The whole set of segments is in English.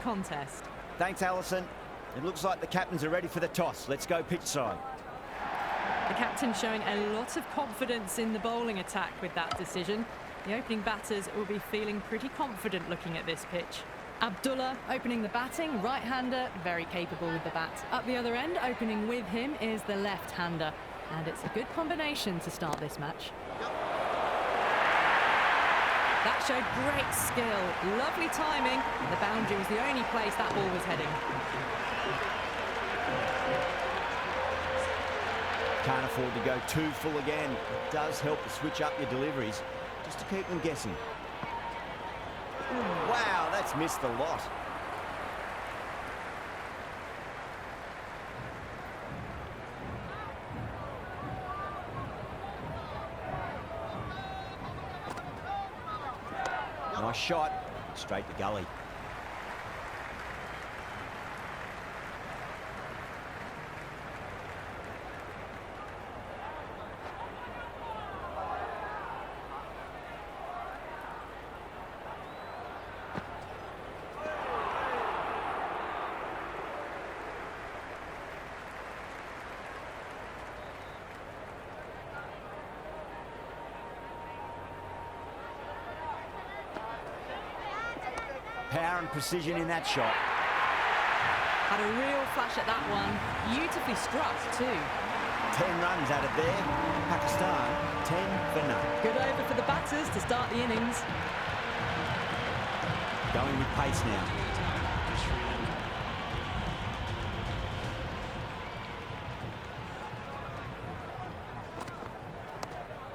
contest. Thanks, Alison. It looks like the captains are ready for the toss. Let's go pitch side. The captain showing a lot of confidence in the bowling attack with that decision. The opening batters will be feeling pretty confident looking at this pitch. Abdullah opening the batting, right-hander, very capable with the bat. Up the other end, opening with him, is the left-hander. And it's a good combination to start this match. That showed great skill, lovely timing. The boundary was the only place that ball was heading. Can't afford to go too full again. It does help to switch up your deliveries, just to keep them guessing. Ooh, wow, that's missed a lot. Nice shot, straight to gully. Power and precision in that shot. Had a real flash at that one. Beautifully struck too. 10 runs out of there. Pakistan, 10 for none. Good over for the batters to start the innings. Going with pace now.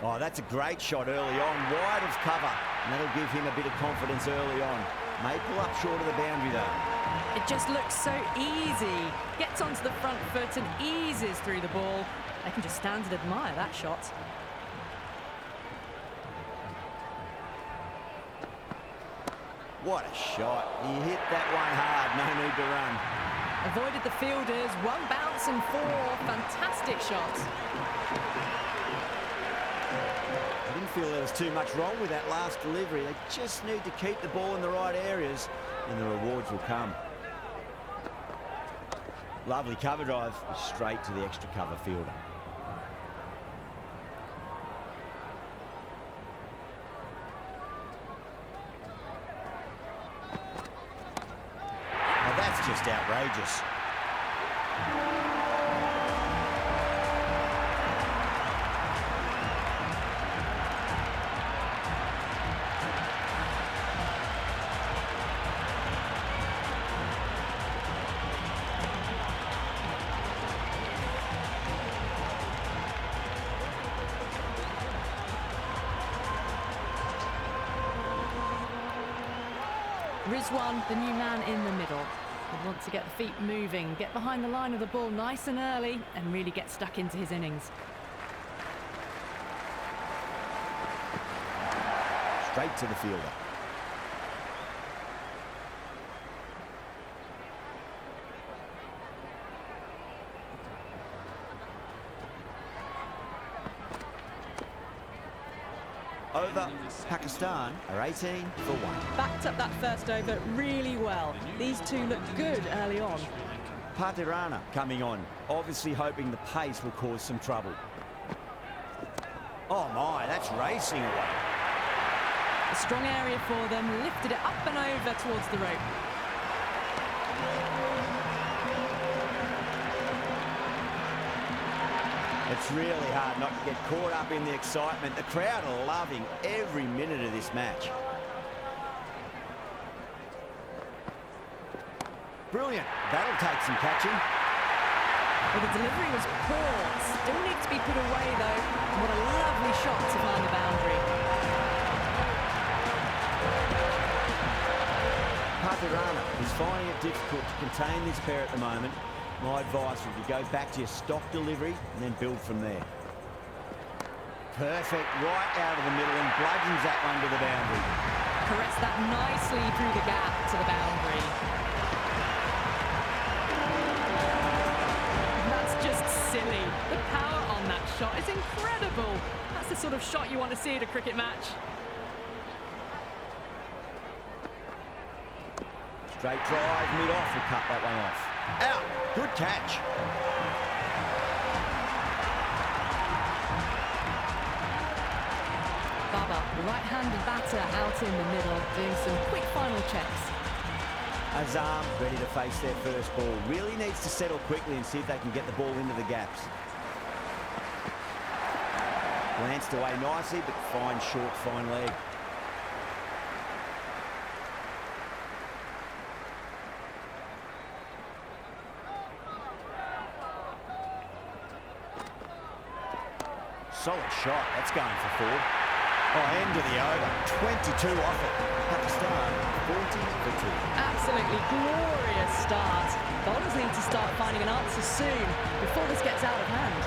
Oh, that's a great shot early on, wide of cover. And that'll give him a bit of confidence early on. May pull up short of the boundary though. It just looks so easy. Gets onto the front foot and eases through the ball. I can just stand and admire that shot. What a shot. He hit that one hard, no need to run. Avoided the fielders, one bounce and four. Fantastic shot. I didn't feel there was too much wrong with that last delivery. They just need to keep the ball in the right areas and the rewards will come. Lovely cover drive, straight to the extra cover fielder. Now that's just outrageous. Rizwan, the new man in the middle. He'll want to get the feet moving, get behind the line of the ball nice and early, and really get stuck into his innings. Straight to the fielder. Over, Pakistan are 18 for 1. Backed up that first over really well. These two looked good early on. Patirana coming on, obviously hoping the pace will cause some trouble. Oh my, that's racing away. A strong area for them, lifted it up and over towards the rope. It's really hard not to get caught up in the excitement. The crowd are loving every minute of this match. Brilliant. That'll take some catching. Well, the delivery was poor. Still needs to be put away, though. And what a lovely shot to find the boundary. Patirana is finding it difficult to contain this pair at the moment. My advice would be go back to your stock delivery and then build from there. Perfect, right out of the middle and bludgeons that one to the boundary. Caress that nicely through the gap to the boundary. That's just silly. The power on that shot is incredible. That's the sort of shot you want to see at a cricket match. Straight drive, mid-off, will cut that one off. Out, good catch. Baba, the right-handed batter out in the middle, doing some quick final checks. Azam ready to face their first ball. Really needs to settle quickly and see if they can get the ball into the gaps. Glanced away nicely, but fine short, fine leg. Solid shot, that's going for 4. Oh, end of the over, 22 off it. Pakistan, 40 for 2. Absolutely glorious start. Bowlers need to start finding an answer soon before this gets out of hand.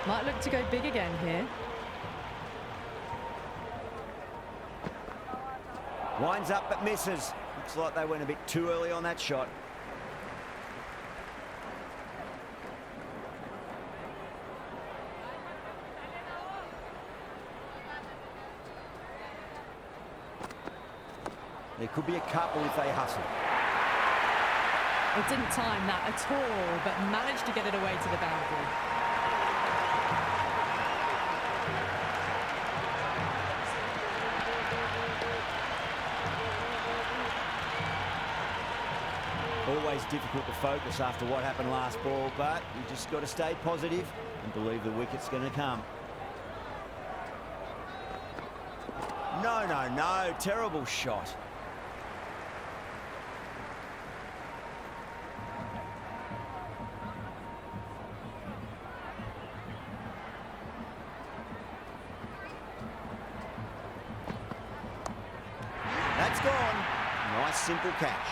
Might look to go big again here. Winds up but misses. Looks like they went a bit too early on that shot. There could be a couple if they hustle. It didn't time that at all, but managed to get it away to the boundary. Always difficult to focus after what happened last ball, but you just got to stay positive and believe the wicket's going to come. No, no, no. Terrible shot. That's gone. Nice, simple catch.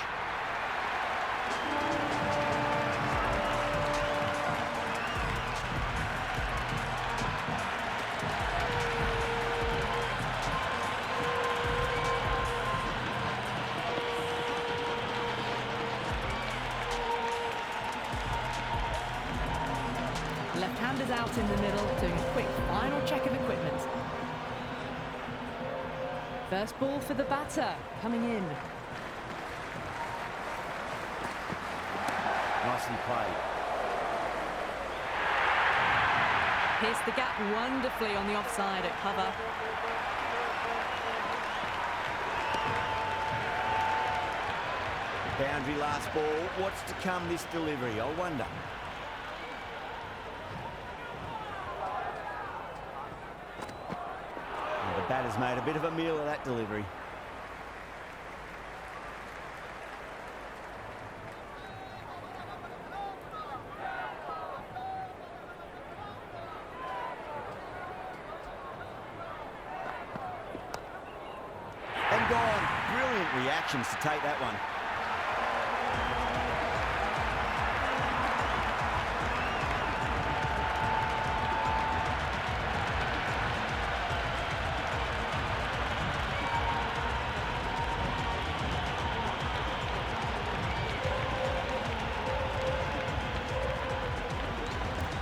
Left-handers out in the middle, doing a quick final check of equipment. First ball for the batter, coming in. Nicely played. Pierced the gap wonderfully on the offside at cover. Boundary last ball. What's to come this delivery, I wonder. The batter's made a bit of a meal of that delivery. And gone. Brilliant reactions to take that one.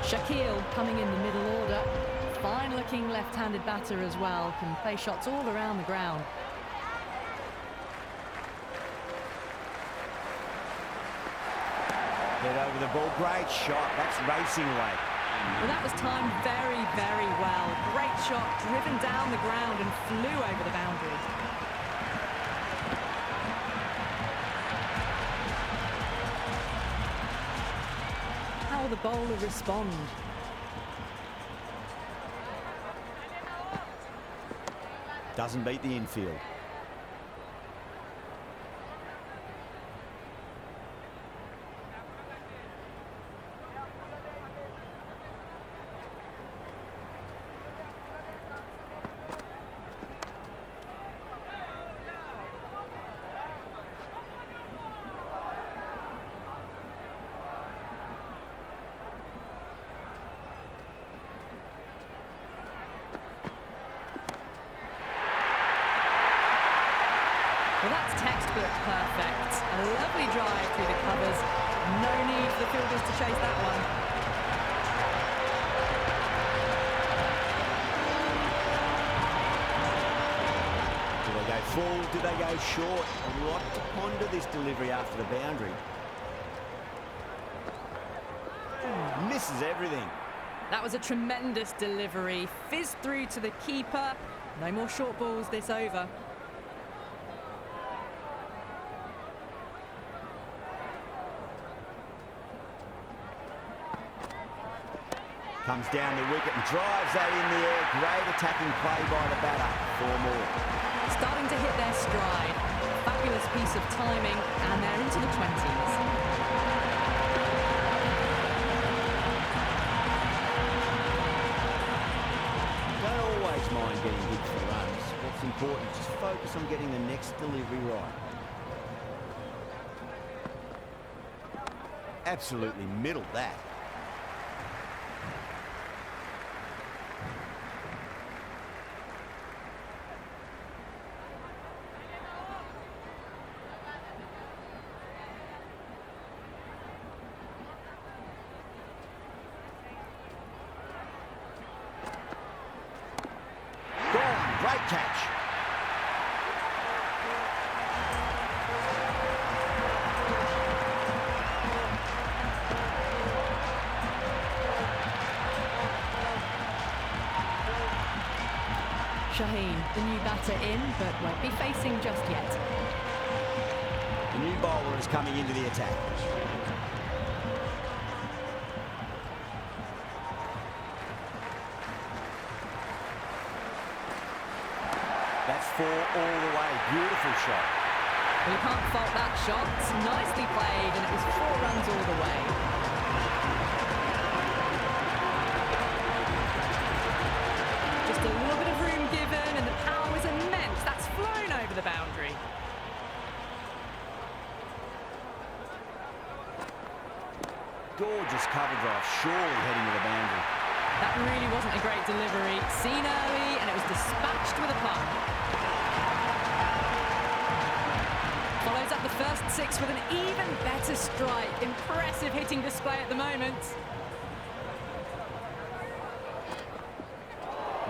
Shakil coming in the middle order. Fine-looking left-handed batter as well. Can play shots all around the ground. Head over the ball. Great shot. That's racing away. Well, that was timed very, very well. Great shot, driven down the ground and flew over the boundary. How will the bowler respond? Doesn't beat the infield. Well, that's textbook perfect. A lovely drive through the covers. No need for the fielders to chase that one. Do they go Full, do they go short? A lot to ponder this delivery after the boundary. Misses everything. That was a tremendous delivery. Fizzed through to the keeper. No more short balls this over. Comes down the wicket and drives that in the air. Great attacking play by the batter. 4 more. Starting to hit their stride. Fabulous piece of timing, and they're into the 20s. Don't always mind getting hit for runs. What's important, just focus on getting the next delivery right. Absolutely middled that. Great catch. Shaheen, the new batter in, but won't be facing just yet. The new bowler is coming into the attack. That's 4 all the way. Beautiful shot. Well, you can't fault that shot. It's nicely played, and it was 4 runs all the way. Just a little bit of room given, and the power was immense. That's flown over the boundary. Gorgeous cover drive, surely heading to the boundary. That really wasn't a great delivery. Seen early, and it was dispatched with a punt. Follows up the first 6 with an even better strike. Impressive hitting display at the moment.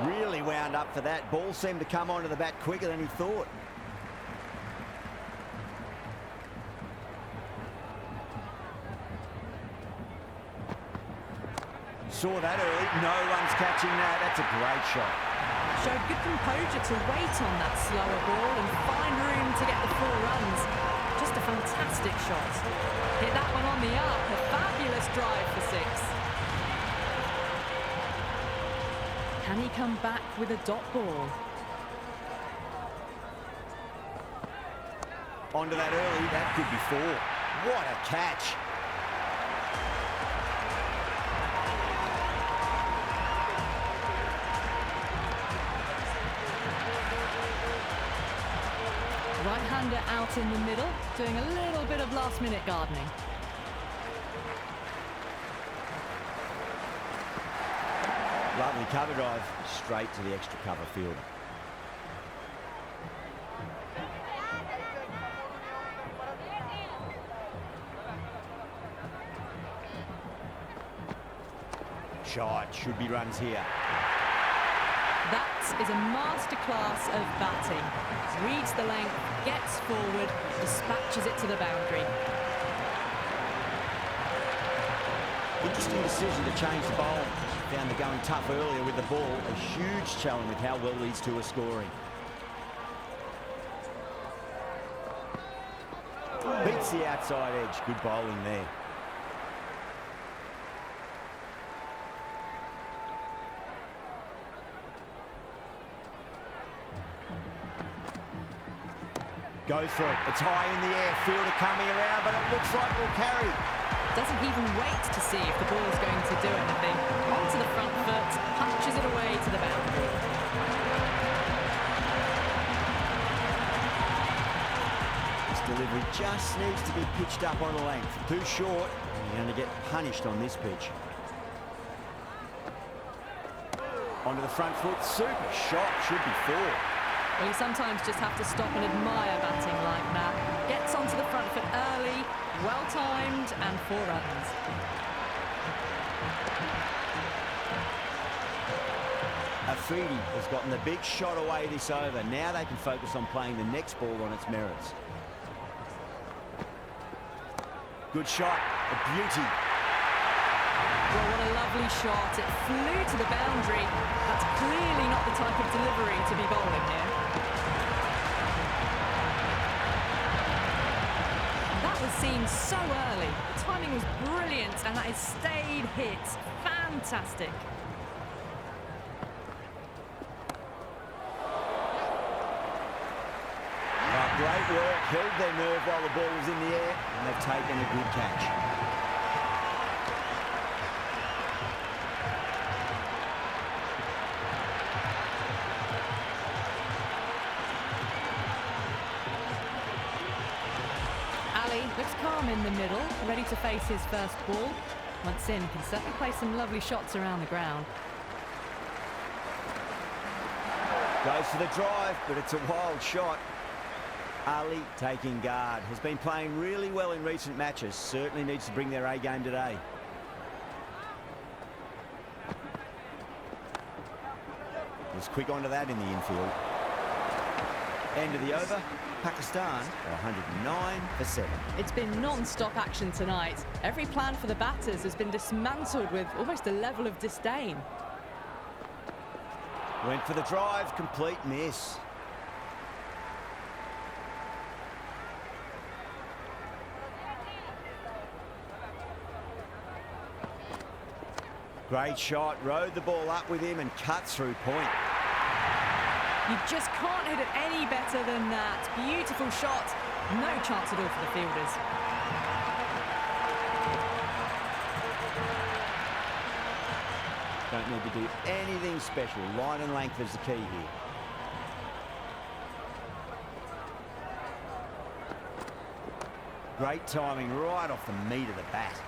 Really wound up for that. Ball seemed to come onto the bat quicker than he thought. Saw that early. No one's catching that. That's a great shot. Showed good composure to wait on that slower ball and find room to get the 4 runs. Just a fantastic shot. Hit that one on the up. A fabulous drive for 6. Can he come back with a dot ball? Onto that early. That could be 4. What a catch. Right-hander out in the middle, doing a little bit of last-minute gardening. Lovely cover drive, straight to the extra cover fielder. Shot, should be runs here. That is a masterclass of batting. Reads the length, gets forward, dispatches it to the boundary. Interesting decision to change the bowl. Found the going tough earlier with the ball. A huge challenge with how well these two are scoring. Beats the outside edge. Good bowling there. Goes for it. It's high in the air. Fielder coming around, but it looks like we'll carry. Doesn't even wait to see if the ball's going to do anything. Onto the front foot, punches it away to the boundary. This delivery just needs to be pitched up on a length. Too short, and you're going to get punished on this pitch. Onto the front foot. Super shot. Should be 4. Well, you sometimes just have to stop and admire batting like that. Gets onto the front foot early, well-timed, and 4 runs. Afridi has gotten the big shot away this over. Now they can focus on playing the next ball on its merits. Good shot, a beauty. Well, what a lovely shot. It flew to the boundary. That's clearly not the type of delivery to be bowling here. That was seen so early. The timing was brilliant, and that is stayed hit. Fantastic. Great work, held their nerve while the ball was in the air, and they've taken a good catch. Ali looks calm in the middle, ready to face his first ball. Once in, can certainly play some lovely shots around the ground. Goes for the drive, but it's a wild shot. Ali taking guard. Has been playing really well in recent matches. Certainly needs to bring their A game today. Was quick onto that in the infield. End of the over. Pakistan are 109 for 7. It's been non-stop action tonight. Every plan for the batters has been dismantled with almost a level of disdain. Went for the drive, complete miss. Great shot, rode the ball up with him and cut through point. You just can't hit it any better than that. Beautiful shot. No chance at all for the fielders. Don't need to do anything special. Line and length is the key here. Great timing right off the meat of the bat.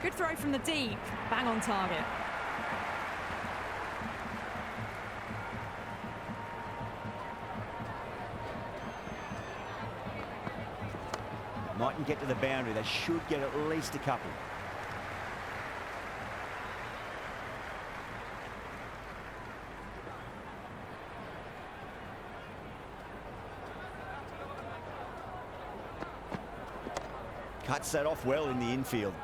Good throw from the deep. Bang on target. Mightn't get to the boundary. They should get at least a couple. Cuts that off well in the infield.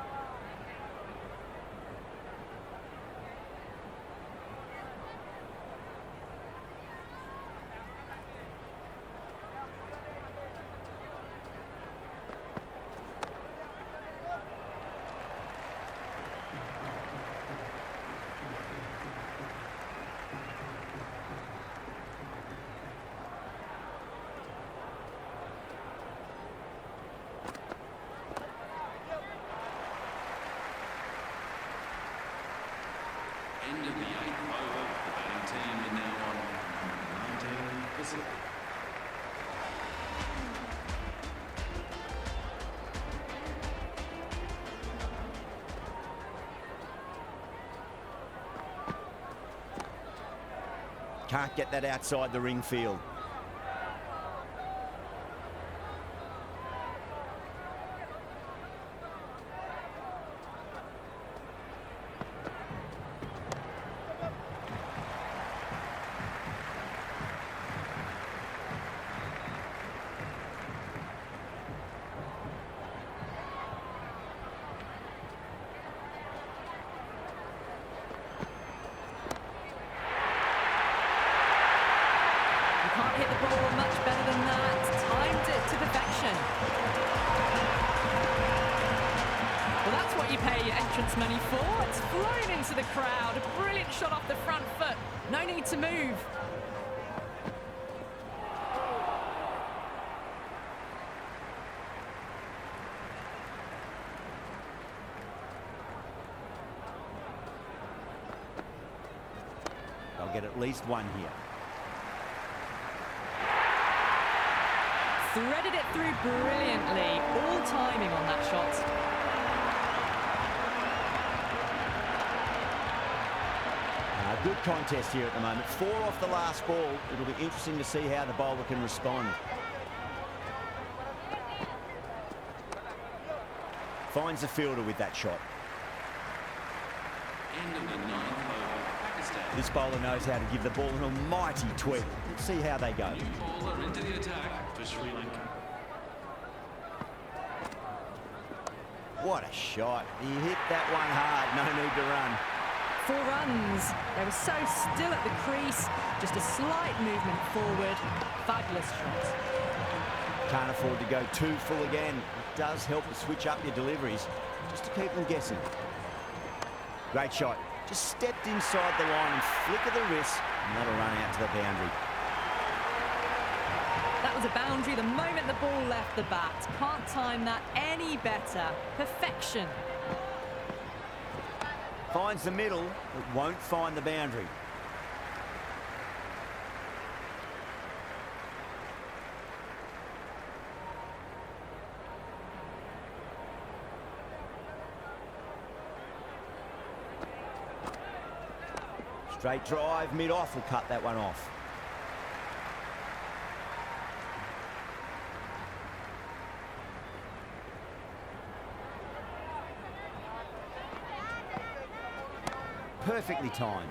End of the 8th over. The batting team are now on 19 Pacific. Can't get that outside the ring field. Can't hit the ball much better than that. Timed it to perfection. Well, that's what you pay your entrance money for. It's flown into the crowd. A brilliant shot off the front foot. No need to move. They'll get at least one here. Threaded it through brilliantly. All timing on that shot. Good contest here at the moment. 4 off the last ball. It'll be interesting to see how the bowler can respond. Finds the fielder with that shot. End of the ninth over. Pakistan. This bowler knows how to give the ball an almighty tweak. Let's see how they go. New bowler into the attack for Sri Lanka. What a shot. He hit that one hard. No need to run. 4 runs. They were so still at the crease. Just a slight movement forward. Fabulous shot. Can't afford to go too full again. It does help to switch up your deliveries, just to keep them guessing. Great shot. Just stepped inside the line and flick of the wrist, and that'll run out to the boundary. That was a boundary the moment the ball left the bat. Can't time that any better. Perfection. Finds the middle, but won't find the boundary. Straight drive, mid-off will cut that one off. Perfectly timed.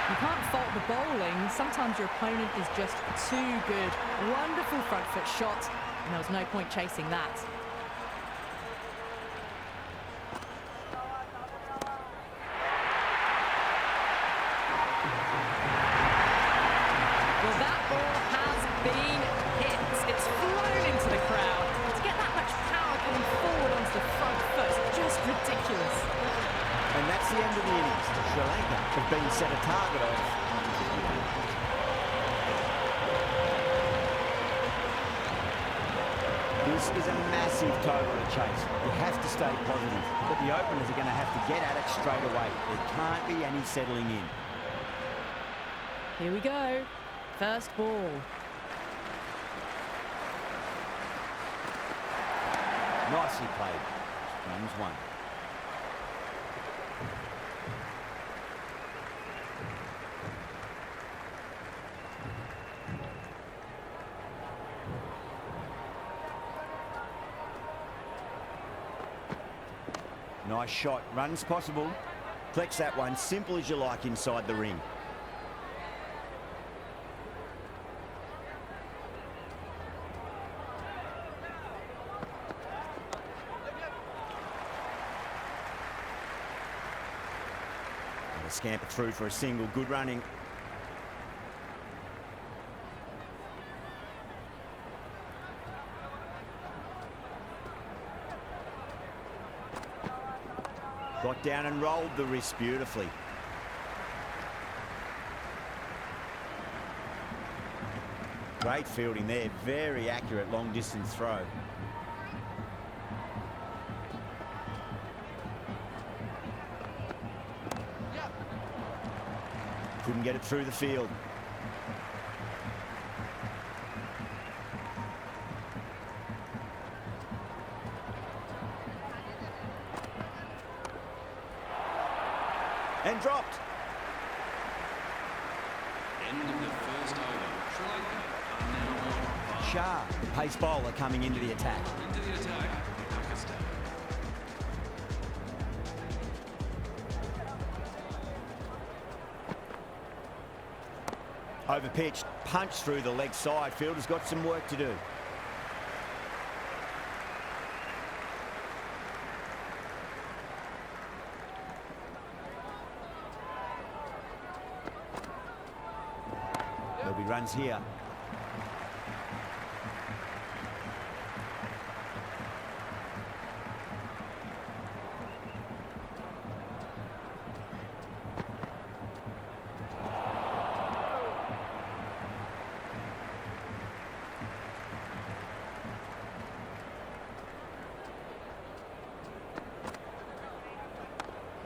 You can't fault the bowling. Sometimes your opponent is just too good. Wonderful front foot shot, and there was no point chasing that. Well, that ball has been hit. It's flown into the crowd. To get that much power coming forward onto the front foot is just ridiculous. And that's the end of the innings. Sri Lanka have been set a target of. This is a massive total to chase. You have to stay positive, but the openers are going to have to get at it straight away. There can't be any settling in. Here we go. First ball. Nicely played. Runs one. Nice shot. Runs possible. Flex that one. Simple as you like inside the ring. And a scamper through for a single. Good running. Got down and rolled the wrist beautifully. Great fielding there. Very accurate long distance throw. Couldn't get it through the field. And dropped. End of the first over. Sri Lanka are now on 5. Shah, the pace bowler, coming into the attack. Into the attack, Pakistan. Overpitched, punched through the leg side. Fielder's got some work to do. There'll be runs here.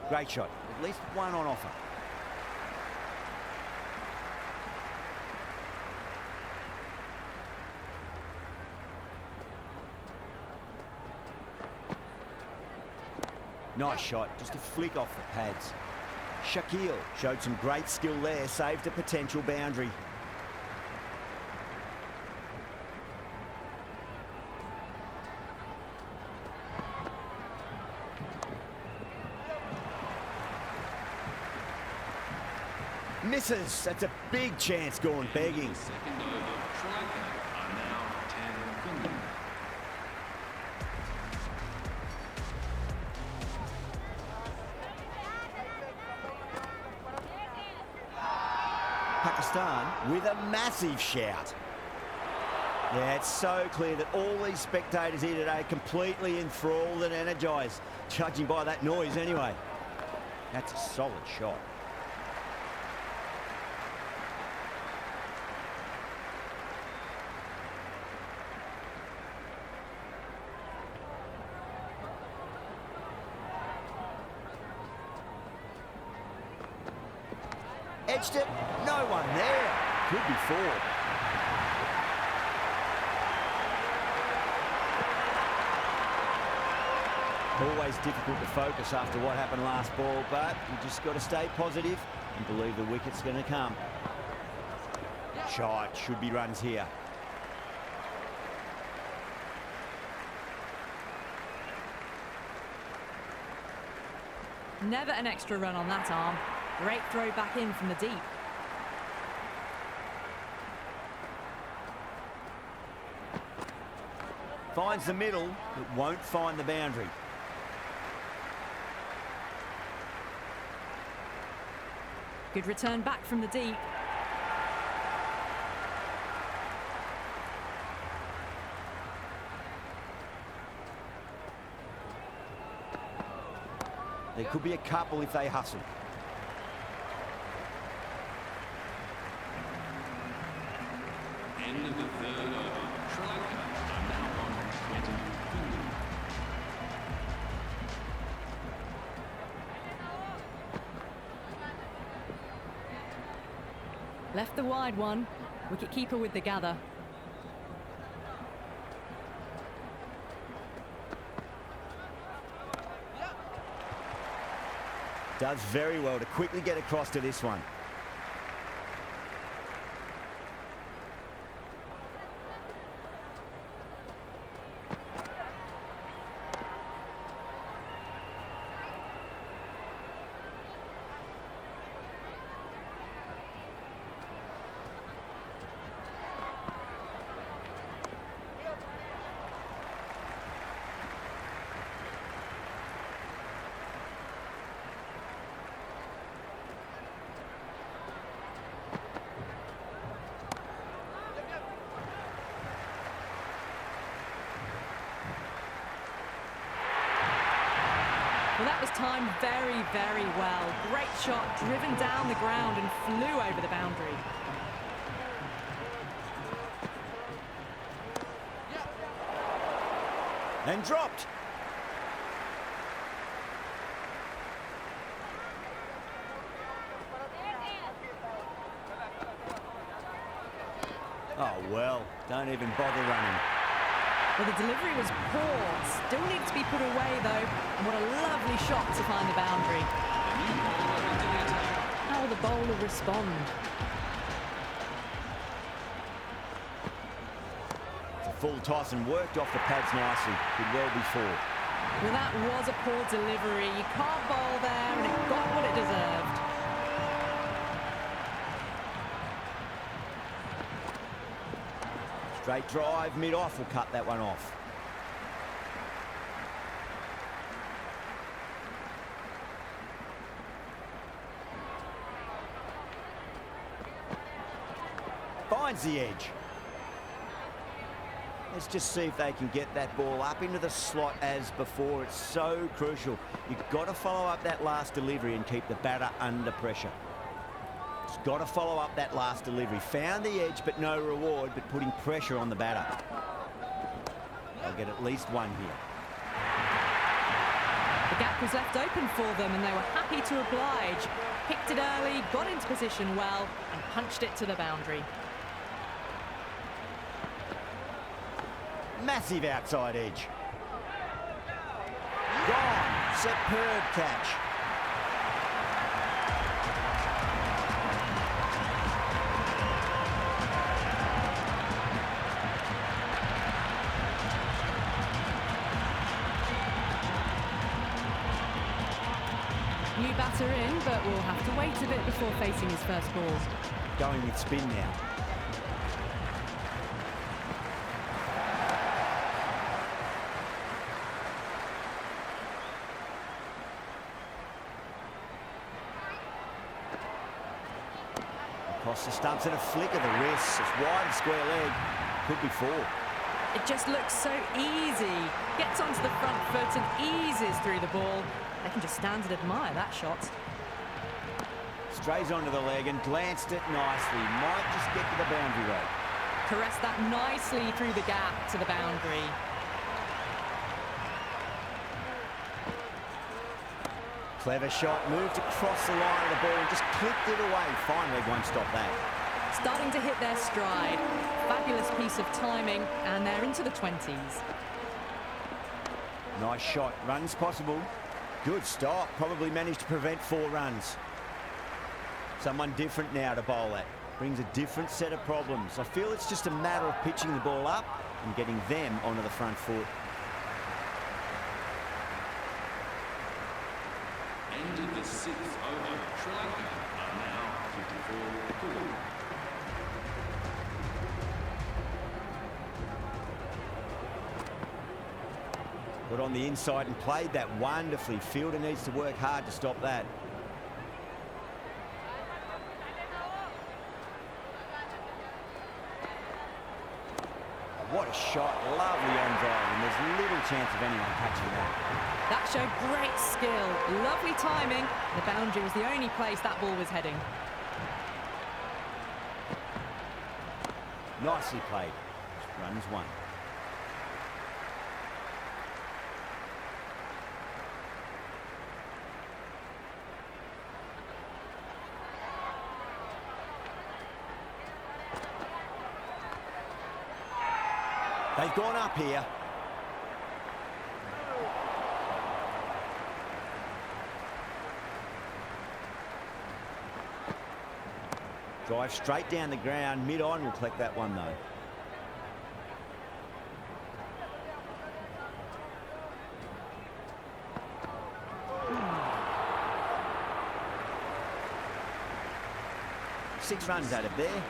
Great shot. At least one on offer. Nice shot. Just a flick off the pads. Shakil showed some great skill there. Saved a potential boundary. misses. That's a big chance gone begging. Second over, Sri Lanka are now 10 Finland. Pakistan with a massive shout. Yeah, it's so clear that all these spectators here today are completely enthralled and energised, judging by that noise anyway. That's a solid shot. Edged it, no one there. Could be four. Always difficult to focus after what happened last ball, but you just got to stay positive and believe the wicket's going to come. Shot, should be runs here. Never an extra run on that arm. Great throw back in from the deep. Finds the middle, but won't find the boundary. Good return back from the deep. There could be a couple if they hustle. End of the third over, Sri Lanka are now on 20 Finland. Left the wide one. Wicket-keeper with the gather. Does very well to quickly get across to this one. Well, that was timed very, very well. Great shot, driven down the ground and flew over the boundary. And dropped. Oh, well, don't even bother running. Well, the delivery was poor. Still needs to be put away, though. And what a lovely shot to find the boundary. How will the bowler respond? It's a full toss and worked off the pads nicely. Could well be four. Well, that was a poor delivery. You can't bowl there, and it got what it deserved. Straight drive, mid-off will cut that one off. Finds the edge. Let's just see if they can get that ball up into the slot as before. It's so crucial. You've got to follow up that last delivery and keep the batter under pressure. It's got to follow up that last delivery. Found the edge, but no reward, but putting pressure on the batter. They'll get at least one here. The gap was left open for them, and they were happy to oblige. Picked it early, got into position well, and punched it to the boundary. Massive outside edge. Gone. Superb catch. New early batter in, but will have to wait a bit before facing his first ball. Going with spin now. Across the stumps and a flick of the wrist. It's wide and square leg. Could be 4. It just looks so easy. Gets onto the front foot and eases through the ball. They can just stand and admire that shot. Strays onto the leg and glanced it nicely. Might just get to the boundary rope. Caressed that nicely through the gap to the boundary. Clever shot, moved across the line of the ball and just clipped it away. Fine leg won't stop that. Starting to hit their stride. Fabulous piece of timing, and they're into the 20s. Nice shot, runs possible. Good stop, probably managed to prevent 4 runs. Someone different now to bowl at. Brings a different set of problems. I feel it's just a matter of pitching the ball up and getting them onto the front foot. End of the 6th over. Sri Lanka are now 54 for 1. Got on the inside and played that wonderfully. Fielder needs to work hard to stop that. What a shot. Lovely on drive, and there's little chance of anyone catching that. That showed great skill. Lovely timing. The boundary was the only place that ball was heading. Nicely played. Runs 1. They've gone up here. Drive straight down the ground. Mid-on will collect that one, though. Six runs out of there.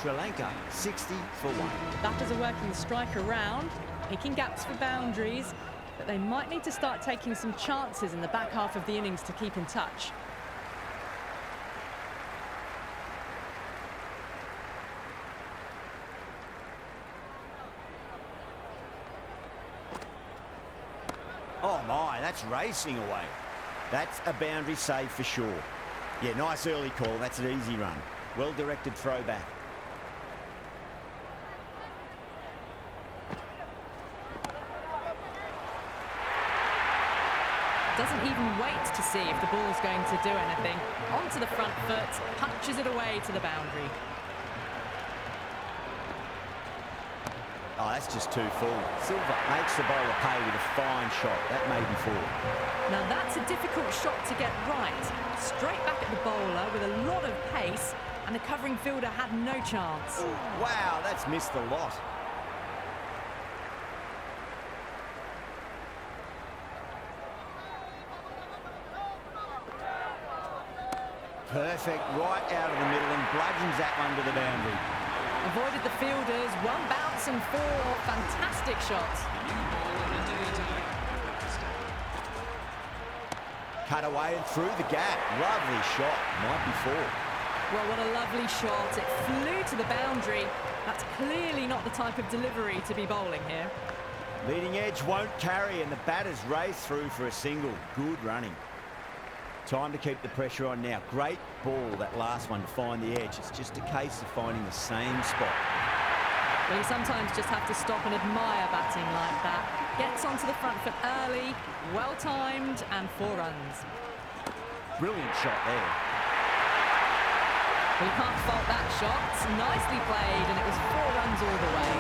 Sri Lanka 60 for 1. Batters are working the strike around, picking gaps for boundaries, but they might need to start taking some chances in the back half of the innings to keep in touch. Oh my, that's racing away. That's a boundary save for sure. Yeah, nice early call. That's an easy run. Well-directed throwback. Doesn't even wait to see if the ball's going to do anything. Onto the front foot, punches it away to the boundary. Oh, that's just too full. Silva makes the bowler pay with a fine shot. That may be 4. Now that's a difficult shot to get right. Straight back at the bowler with a lot of pace, and the covering fielder had no chance. Ooh, wow, that's missed the lot. Perfect, right out of the middle and bludgeons that one to the boundary. Avoided the fielders, 1 bounce and 4. Fantastic shots. Cut away and through the gap. Lovely shot. Might be 4. Well, what a lovely shot. It flew to the boundary. That's clearly not the type of delivery to be bowling here. Leading edge won't carry and the batters race through for a single. Good running. Time to keep the pressure on now. Great ball, that last one, to find the edge. It's just a case of finding the same spot. Well, you sometimes just have to stop and admire batting like that. Gets onto the front foot early, well-timed, and 4 runs. Brilliant shot there. Well, you can't fault that shot. Nicely played, and it was 4 runs all the way.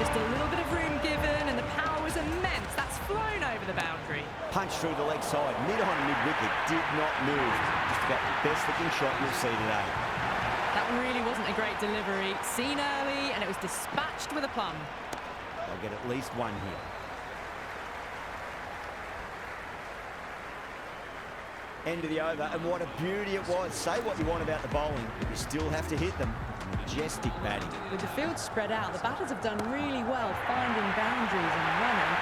Just a little bit of room given, and the power was immense. That's flown over the boundary. Punch through the leg side, mid-on, mid-wicket, did not move. Just about the best-looking shot you'll see today. That really wasn't a great delivery. Seen early, and it was dispatched with a plum. They'll get at least 1 here. End of the over, and what a beauty it was. Say what you want about the bowling, but you still have to hit them. Majestic batting. With the field spread out, the batters have done really well finding boundaries and running,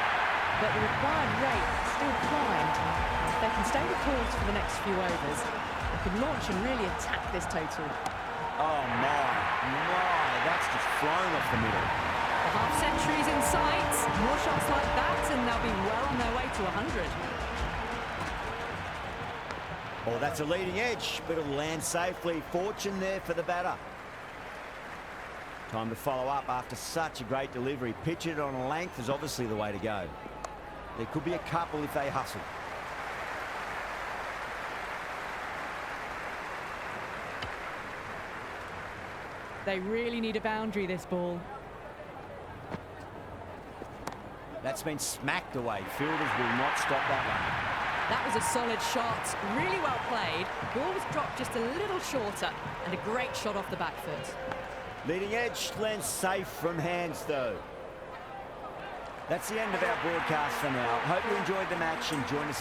but the required rate still climbed. If they can stay the course for the next few overs, they could launch and really attack this total. Oh my, that's just flown off the middle. The half-century's in sight. More shots like that, and they'll be well on their way to 100. Oh, that's a leading edge, but it'll land safely. Fortune there for the batter. Time to follow up after such a great delivery. Pitch it on a length is obviously the way to go. There could be a couple if they hustle. They really need a boundary, this ball. That's been smacked away. Fielders will not stop that one. That was a solid shot, really well played. The ball was dropped just a little shorter, and a great shot off the back foot. Leading edge lands safe from hands, though. That's the end of our broadcast for now. Hope you enjoyed the match and join us